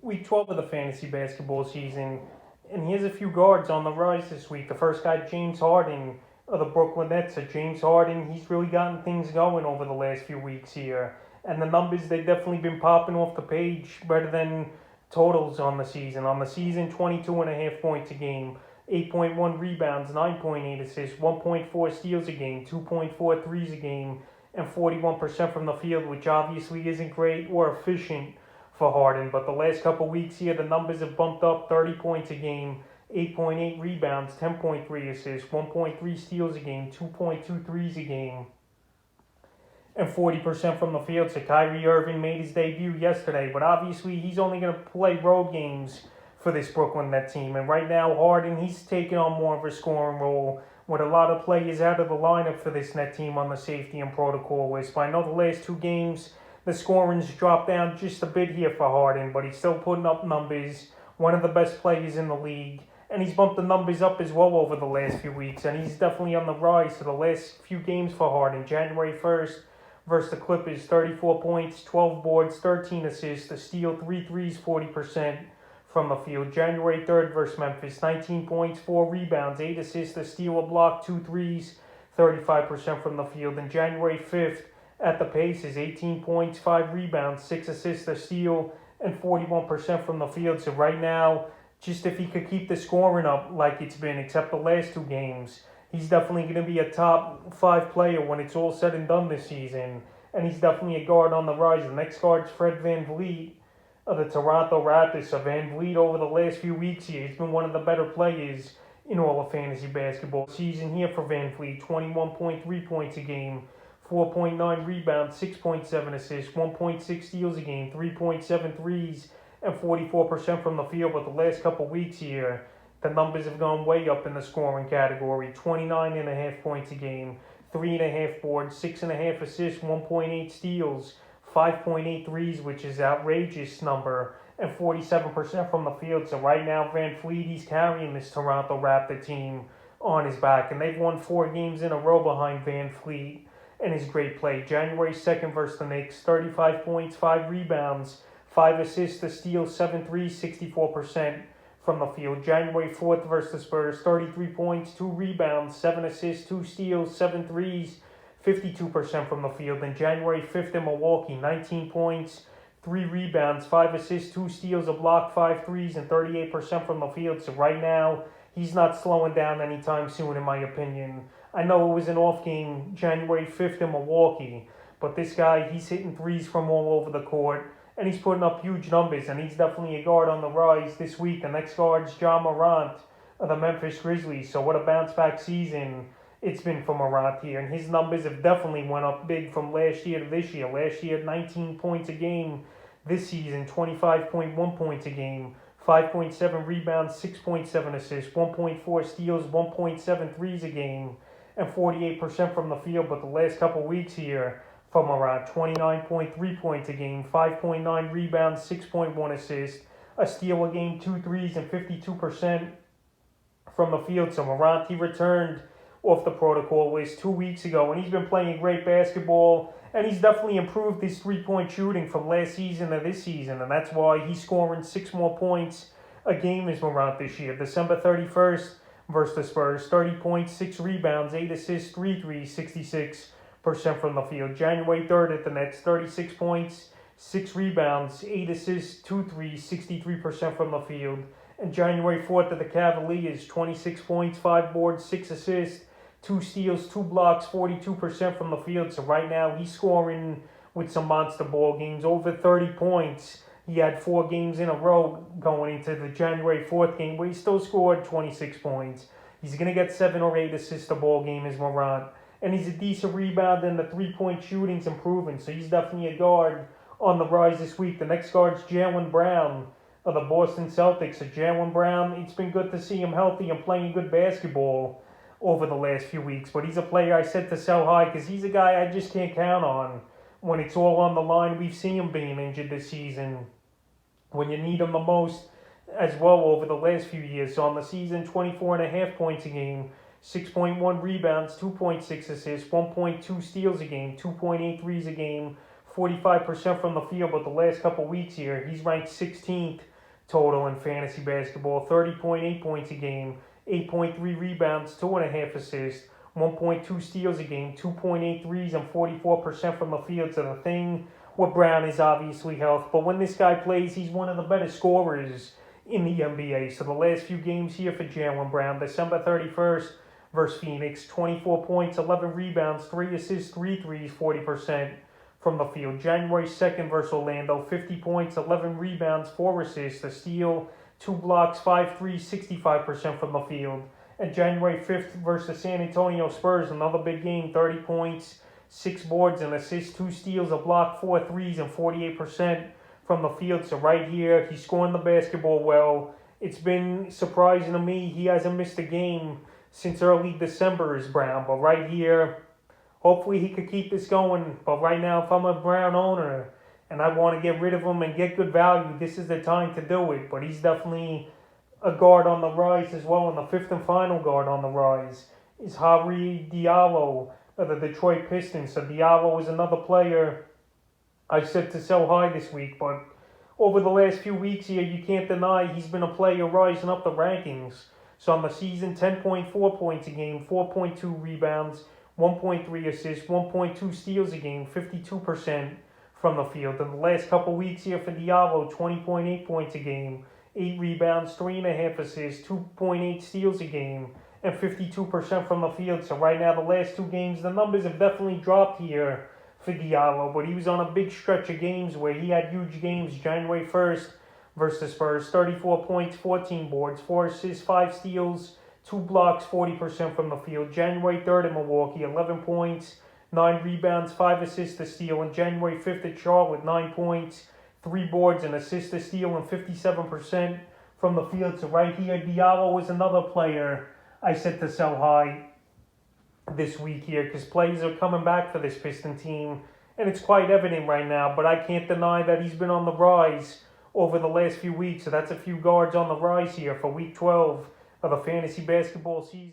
Week 12 of the fantasy basketball season, and here's a few guards on the rise this week. The first guy, James Harden of the Brooklyn Nets. James Harden, he's really gotten things going over the last few weeks here. And the numbers, they've definitely been popping off the page better than totals on the season. On the season, 22.5 points a game, 8.1 rebounds, 9.8 assists, 1.4 steals a game, 2.4 threes a game, and 41% from the field, which obviously isn't great or efficient for Harden. But the last couple weeks here, the numbers have bumped up: 30 points a game, 8.8 rebounds, 10.3 assists, 1.3 steals a game, 2.2 threes a game, and 40% from the field. So Kyrie Irving made his debut yesterday, but obviously he's only going to play road games for this Brooklyn Net team. And right now, Harden, he's taking on more of a scoring role with a lot of players out of the lineup for this Net team on the safety and protocol list. But I know the last two games, the scoring's dropped down just a bit here for Harden, but he's still putting up numbers. One of the best players in the league. And he's bumped the numbers up as well over the last few weeks. And he's definitely on the rise to the last few games for Harden. January 1st versus the Clippers, 34 points, 12 boards, 13 assists, a steal, 3 threes, 40% from the field. January 3rd versus Memphis, 19 points, 4 rebounds, 8 assists, a steal, a block, 2 threes, 35% from the field. And January 5th, at the Pacers, 18 points, 5 rebounds, 6 assists, a steal, and 41% from the field. So right now, just if he could keep the scoring up like it's been, except the last two games, he's definitely going to be a top 5 player when it's all said and done this season. And he's definitely a guard on the rise. The next guard's Fred VanVleet of the Toronto Raptors. So VanVleet, over the last few weeks here, he's been one of the better players in all of fantasy basketball season here for VanVleet. 21.3 points a game, 4.9 rebounds, 6.7 assists, 1.6 steals a game, 3.7 threes, and 44% from the field. But the last couple weeks here, the numbers have gone way up in the scoring category. 29.5 points a game, 3.5 boards, 6.5 assists, 1.8 steals, 5.8 threes, which is an outrageous number, and 47% from the field. So right now, VanVleet, he's carrying this Toronto Raptor team on his back, and they've won 4 games in a row behind VanVleet and his great play. January 2nd versus the Knicks, 35 points, 5 rebounds, 5 assists, a steal, 7 threes, 64% from the field. January 4th versus the Spurs, 33 points, 2 rebounds, 7 assists, 2 steals, 7 threes, 52% from the field. And January 5th in Milwaukee, 19 points, 3 rebounds, 5 assists, 2 steals, a block, 5 threes, and 38% from the field. So right now, he's not slowing down anytime soon, in my opinion. I know it was an off game, January 5th in Milwaukee, but this guy, he's hitting threes from all over the court, and he's putting up huge numbers, and he's definitely a guard on the rise this week. The next guard's Morant of the Memphis Grizzlies. So what a bounce-back season it's been for Morant here, and his numbers have definitely went up big from last year to this year. Last year, 19 points a game. This season, 25.1 points a game, 5.7 rebounds, 6.7 assists, 1.4 steals, 1.7 threes a game, and 48% from the field. But the last couple weeks here for Morant, 29.3 points a game, 5.9 rebounds, 6.1 assists, a steal a game, 2 threes, and 52% from the field. So Morant, he returned off the protocol list 2 weeks ago, and he's been playing great basketball, and he's definitely improved his 3-point shooting from last season to this season, and that's why he's scoring 6 more points a game as Morant this year. December 31st versus the Spurs, 30 points, 6 rebounds, 8 assists, 3 threes, 66% from the field. January 3rd at the Nets, 36 points, 6 rebounds, 8 assists, 2 threes, 63% from the field. And January 4th at the Cavaliers, 26 points, 5 boards, 6 assists, 2 steals, 2 blocks, 42% from the field. So right now he's scoring with some monster ball games, over 30 points. He had 4 games in a row going into the January 4th game where he still scored 26 points. He's going to get 7 or 8 assists a ball game as Morant. And he's a decent rebounder, and the 3-point shooting's improving. So he's definitely a guard on the rise this week. The next guard's Jaylen Brown of the Boston Celtics. So Jaylen Brown, it's been good to see him healthy and playing good basketball over the last few weeks. But he's a player I said to sell high because he's a guy I just can't count on when it's all on the line. We've seen him being injured this season when you need him the most as well over the last few years. So on the season, 24.5 points a game, 6.1 rebounds, 2.6 assists, 1.2 steals a game, 2.8 threes a game, 45% from the field. But the last couple weeks here, he's ranked 16th total in fantasy basketball. 30.8 points a game, 8.3 rebounds, 2.5 assists, 1.2 steals a game, 2.8 threes, and 44% from the field. So the thing with Brown is obviously health. But when this guy plays, he's one of the better scorers in the NBA. So the last few games here for Jaylen Brown: December 31st versus Phoenix, 24 points, 11 rebounds, 3 assists, 3 threes, 40% from the field. January 2nd versus Orlando, 50 points, 11 rebounds, 4 assists, a steal, 2 blocks, 5 threes, 65% from the field. And January 5th versus the San Antonio Spurs, another big game, 30 points, 6 boards, and assists, 2 steals, a block, 4 threes, and 48% from the field. So right here, he's scoring the basketball well. It's been surprising to me. He hasn't missed a game since early December is Brown. But right here, hopefully he could keep this going. But right now, if I'm a Brown owner and I want to get rid of him and get good value, this is the time to do it. But he's definitely a guard on the rise as well. And the fifth and final guard on the rise is Diallo of the Detroit Pistons. So Diallo is another player I said to sell high this week. But over the last few weeks here, you can't deny he's been a player rising up the rankings. So on the season, 10.4 points a game, 4.2 rebounds, 1.3 assists, 1.2 steals a game, 52% from the field. In the last couple weeks here for Diallo, 20.8 points a game, 8 rebounds, 3.5 assists, 2.8 steals a game, and 52% from the field. So right now, the last 2 games, the numbers have definitely dropped here for Diallo, but he was on a big stretch of games where he had huge games. January 1st versus the Spurs, 34 points, 14 boards, 4 assists, 5 steals, 2 blocks, 40% from the field. January 3rd in Milwaukee, 11 points, 9 rebounds, 5 assists to steal. And January 5th at Charlotte, 9 points, 3 boards, and assists to steal, and 57% from the field. So right here, Diallo is another player I said to sell high this week here, because players are coming back for this Piston team, and it's quite evident right now. But I can't deny that he's been on the rise over the last few weeks. So that's a few guards on the rise here for week 12 of the fantasy basketball season.